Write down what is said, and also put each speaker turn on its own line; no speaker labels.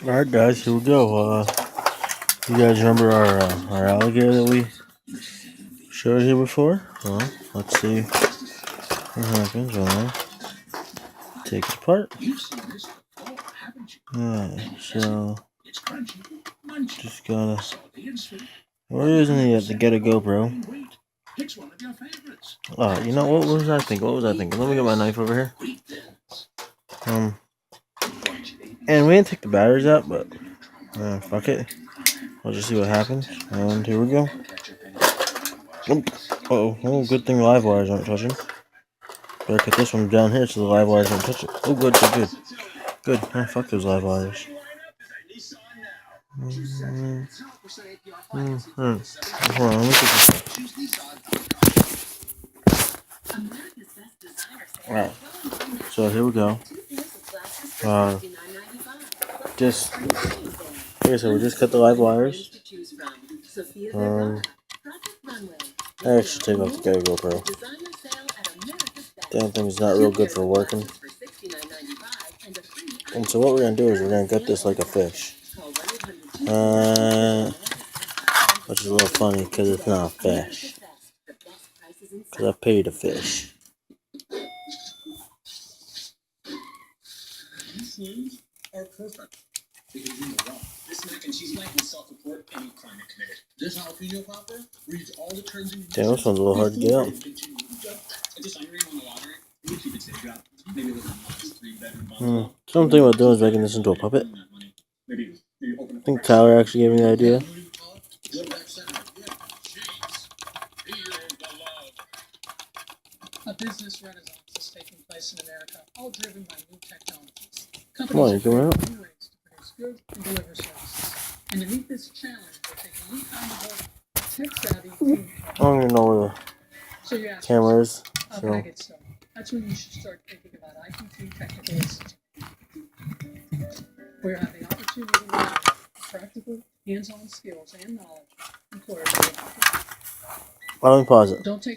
Alright guys, here we go. You guys remember our alligator that we showed here before? Well, let's see what happens when I take it apart. Alright, so just gotta... Where isn't he at to get a GoPro? Oh, you know, what was I thinking? Let me get my knife over here. And we didn't take the batteries out, but fuck it. We'll just see what happens. And here we go. Oh, good thing the live wires aren't touching. Better cut this one down here so the live wires don't touch it. Oh, good. Good. Oh, fuck those live wires. Hold on, let me get this. Alright, so here we go. Just, like I said, we just cut the live wires. I actually take off the Gator GoPro. Damn thing's not real good for working. And so what we're gonna do is we're gonna gut this like a fish. Which is a little funny because it's not a fish. Because I paid a fish.
Are perfect. Because you know what? This mac and cheese might self-report any crime it committed. This jalapeno popper reads all the terms and
damn, this one's a little hard to get out. So I'm thinking about doing is making this into a puppet. I think Tyler actually gave me the idea.
A business renaissance is taking place in America, all driven by new technologies.
Come on, you're coming out.
New ways to produce goods and deliver services. And to meet this challenge, we're taking new kind of tech-savvy food.
I don't even know where the camera is.
How can I get started? That's when you should start thinking about IPT Technical Institute. Where you have the opportunity to learn practical, hands-on skills and knowledge employers will offer.
Let me pause it.
Don't take